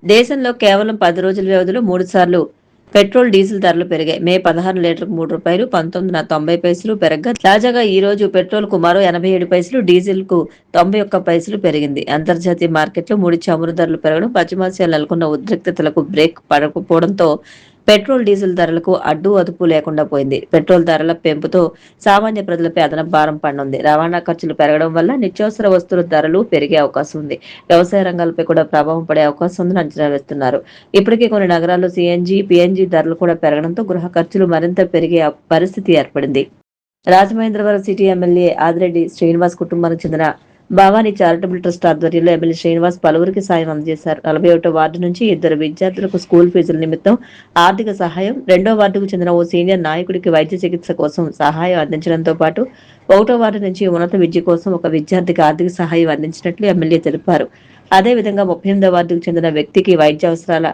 దేశంలో కేవలం 10 రోజుల వ్యవధిలో 3 సార్లు పెట్రోల్, డీజిల్ ధరలు పెరిగాయి. మే 16 లీటర్కు రూ. 3, 19.90 పెరగ్గా తాజాగా ఈ రోజు పెట్రోల్‌కు మరో 87 పైసలు, డీజిల్‌కు 91 పైసలు పెరిగింది. అంతర్జాతీయ మార్కెట్‌లో ముడి చమురు ధరలు పెరగడం, పశ్చిమాసియాలో నెలకొన్న ఉద్రిక్తతలకు బ్రేక్ పడకపోవడంతో పెట్రోల్, డీజిల్ ధరలకు అడ్డూ అదుపు లేకుండా పోయింది. పెట్రోల్ ధరల పెంపుతో సామాన్య ప్రజలపై అదనపు భారం పడనుంది. రవాణా ఖర్చులు పెరగడం వల్ల నిత్యావసర వస్తువుల ధరలు పెరిగే అవకాశం ఉంది. వ్యవసాయ రంగాలపై కూడా ప్రభావం పడే అవకాశం ఉందని అంచనా వేస్తున్నారు. ఇప్పటికే కొన్ని నగరాల్లో సీఎన్జీ, పీఎన్జీ ధరలు కూడా పెరగడంతో గృహ ఖర్చులు మరింత పెరిగే పరిస్థితి ఏర్పడింది. రాజమహేంద్రవరం సిటీ ఎమ్మెల్యే ఆదిరెడ్డి శ్రీనివాస్ కుటుంబానికి చెందిన భవానీ చారిటబుల్ ట్రస్ట్ ఆధ్వర్యంలో ఎమ్మెల్యే శ్రీనివాస్ పలువురికి సాయం అందజేశారు. 41వ వార్డు నుంచి 2 విద్యార్థులకు స్కూల్ ఫీజుల నిమిత్తం ఆర్థిక సహాయం, 2వ వార్డుకు చెందిన ఓ సీనియర్ నాయకుడికి వైద్య చికిత్స కోసం సహాయం అందించడంతో పాటు 1వ వార్డు నుంచి ఉన్నత విద్య కోసం ఒక విద్యార్థికి ఆర్థిక సహాయం అందించినట్లు ఎమ్మెల్యే తెలిపారు. అదేవిధంగా 38వ వార్డుకు చెందిన వ్యక్తికి వైద్య అవసరాల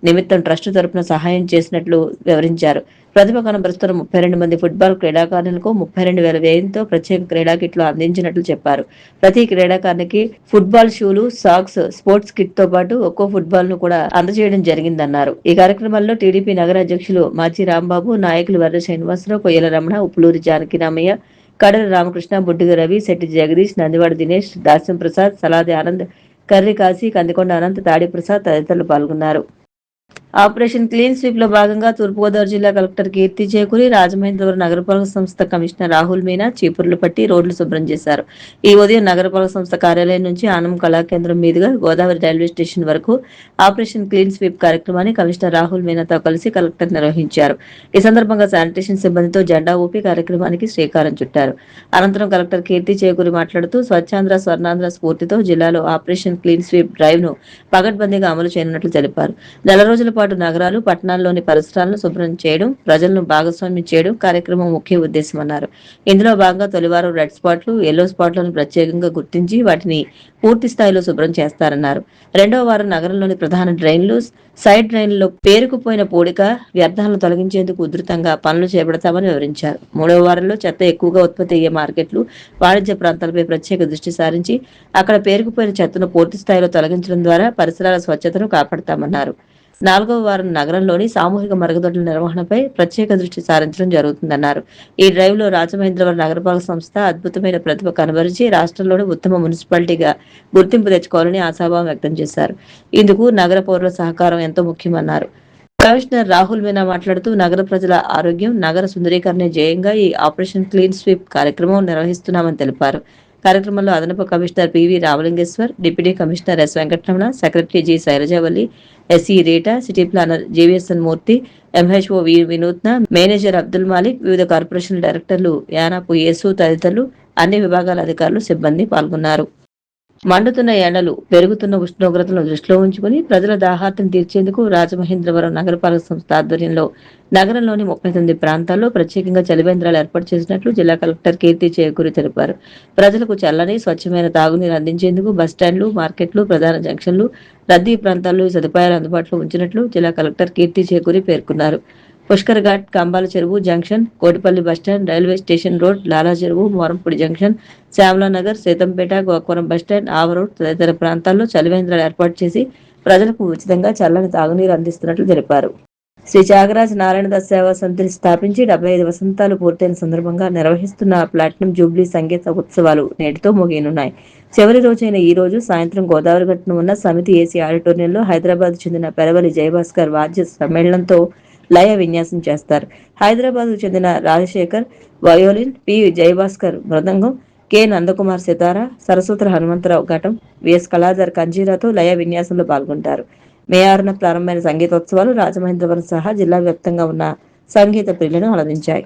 నిమిత్తం ట్రస్టు తరపున సహాయం చేసినట్లు వివరించారు. ప్రతిభ కనబరుస్తున్న 32 మంది ఫుట్బాల్ క్రీడాకారులకు 32,000 వ్యయంతో ప్రత్యేక క్రీడా కిట్లు అందించినట్లు చెప్పారు. ప్రతి క్రీడాకారునికి ఫుట్బాల్ షూలు, సాక్స్, స్పోర్ట్స్ కిట్ తో పాటు ఒక్కో ఫుట్బాల్ ను కూడా అందజేయడం జరిగిందన్నారు. ఈ కార్యక్రమంలో టీడీపీ నగర అధ్యక్షులు మాజీ రాంబాబు, నాయకులు వర్ర శ్రీనివాసరావు, కొయ్యల రమణ, ఉప్పులూరి జానకిరామయ్య, కడల రామకృష్ణ, బుడ్డిగ రవి, శెట్టి జగదీష్, నందివాడ దినేష్, దాస్యం ప్రసాద్, సలాది ఆనంద్, కర్రి కాశీ, కందికొండ అనంత్, తాడి ప్రసాద్ తదితరులు పాల్గొన్నారు. ఆపరేషన్ క్లీన్ స్వీప్ లో భాగంగా తూర్పుగోదావరి జిల్లా కలెక్టర్ కీర్తి చేకూరి రాజమహేంద్రవరం నగరపాలక సంస్థ కమిషనర్ రాహుల్ మీనా చీపుర్లు పట్టి రోడ్లు శుభ్రం చేశారు. ఈ ఉదయం నగరపాలక సంస్థ కార్యాలయం నుంచి ఆనం కళాకేంద్రం మీదుగా గోదావరి రైల్వే స్టేషన్ వరకు ఆపరేషన్ క్లీన్ స్వీప్ కార్యక్రమాన్ని కమిషనర్ రాహుల్ మీనాతో కలిసి కలెక్టర్ నిర్వహించారు. ఈ సందర్భంగా శానిటేషన్ సిబ్బందితో జెండా ఊపి కార్యక్రమానికి శ్రీకారం చుట్టారు. అనంతరం కలెక్టర్ కీర్తి చేకూరి మాట్లాడుతూ స్వచ్ఛాంధ్ర, స్వర్ణాంధ్ర స్ఫూర్తితో జిల్లాలో ఆపరేషన్ క్లీన్ స్వీప్ డ్రైవ్ ను పకడ్బందీగా అమలు చేయనున్నట్లు తెలిపారు. నెల రోజుల పాటు నగరాలు, పట్టణాల్లోని పరిసరాలను శుభ్రం చేయడం, ప్రజలను భాగస్వామ్యం చేయడం కార్యక్రమం ముఖ్య ఉద్దేశమన్నారు. ఇందులో భాగంగా తొలివారం రెడ్ స్పాట్లు, ఎల్లో స్పాట్లను ప్రత్యేకంగా గుర్తించి వాటిని పూర్తి స్థాయిలో శుభ్రం చేస్తారన్నారు. 2వ వారం నగరంలోని ప్రధాన డ్రైన్లు, సైడ్ డ్రైన్లలో పేరుకుపోయిన పూడిక, వ్యర్థాలను తొలగించేందుకు ఉధృతంగా పనులు చేపడతామని వివరించారు. 3వ వారంలో చెత్త ఎక్కువగా ఉత్పత్తి అయ్యే మార్కెట్లు, వాణిజ్య ప్రాంతాలపై ప్రత్యేక దృష్టి సారించి అక్కడ పేరుకుపోయిన చెత్తను పూర్తి స్థాయిలో తొలగించడం ద్వారా పరిసరాల స్వచ్ఛతను కాపాడతామన్నారు. 4వ వారం నగరంలోని సామూహిక మరుగుదొడ్ల నిర్వహణపై ప్రత్యేక దృష్టి సారించడం జరుగుతుందన్నారు. ఈ డ్రైవ్ లో రాజమహేంద్రవరం నగరపాలక సంస్థ అద్భుతమైన ప్రతిభ కనబరిచి రాష్ట్రంలోని ఉత్తమ మున్సిపాలిటీగా గుర్తింపు తెచ్చుకోవాలని ఆశాభావం వ్యక్తం చేశారు. ఇందుకు నగర పౌరుల సహకారం ఎంతో ముఖ్యమన్నారు. కమిషనర్ రాహుల్ మీనా మాట్లాడుతూ నగర ప్రజల ఆరోగ్యం, నగర సుందరీకరణ ధ్యేయంగా ఈ ఆపరేషన్ క్లీన్ స్వీప్ కార్యక్రమం నిర్వహిస్తున్నామని తెలిపారు. కార్యక్రమంలో అదనపు commissioner PV Ramalingeshwar, deputy commissioner S Venkataramana, secretary G Shailajavalli, SE Reta, city planner JVSN Murthy, MHO V Vinutna, manager Abdul Malik, వివిధ కార్పొరేషన్ డైరెక్టర్లు యానాపు యేసు తదితరులు, అన్ని విభాగాల అధికారులు, సిబ్బంది పాల్గొన్నారు. మండుతున్న ఎండలు, పెరుగుతున్న ఉష్ణోగ్రతలను దృష్టిలో ఉంచుకుని ప్రజల దాహార్తిని తీర్చేందుకు రాజమహేంద్రవరం నగరపాలక సంస్థ ఆధ్వర్యంలో నగరంలోని 39 ప్రాంతాల్లో ప్రత్యేకంగా చలివేంద్రాలు ఏర్పాటు చేసినట్లు జిల్లా కలెక్టర్ కీర్తి చేకూరి తెలిపారు. ప్రజలకు చల్లని, స్వచ్ఛమైన తాగునీరు అందించేందుకు బస్టాండ్లు, మార్కెట్లు, ప్రధాన జంక్షన్లు, రద్దీ ప్రాంతాల్లో ఈ సదుపాయాలు అందుబాటులో ఉంచినట్లు జిల్లా కలెక్టర్ కీర్తి చేకూరి పేర్కొన్నారు. Pushkar ghat, Kambala Cheruvu junction, Kotipalli bus stand, railway station road, Lala Cheruvu, Morampudi junction, Shyamalanagar, Seethampeta, Gokavaram bus stand, ఆవరోడ్ తదితర ప్రాంతాల్లో చలివేంద్రాలు ఏర్పాటు చేసి ప్రజలకు ఉచితంగా చల్లని తాగునీరు అందిస్తున్నట్లు తెలిపారు. శ్రీ త్యాగరాజ నారాయణదాస్ సేవా సమితిని స్థాపించి 75 వసంతాలు పూర్తయిన సందర్భంగా నిర్వహిస్తున్న ప్లాటినం జూబ్లీ సంగీత ఉత్సవాలు నేటితో ముగియనున్నాయి. చివరి రోజైన ఈ రోజు సాయంత్రం గోదావరి గట్టున ఉన్న సమితి ఏసీ ఆడిటోరియంలో హైదరాబాద్ చెందిన పెరవలి జయభాస్కర్ వాద్య సమ్మేళనంతో లయ విన్యాసం చేస్తారు. హైదరాబాద్ కు చెందిన రాజశేఖర్ వయోలిన్, పి జయభాస్కర్ మృదంగం, కె నందకుమార్ సితార, సరస్వతుల హనుమంతరావు ఘటం, విఎస్ కళాధర్ కంజీరాతో లయ విన్యాసంలో పాల్గొంటారు. మే 6న ప్రారంభమైన సంగీతోత్సవాలు రాజమహేంద్రవరం సహా జిల్లా వ్యాప్తంగా ఉన్న సంగీత ప్రియులను అలరించాయి.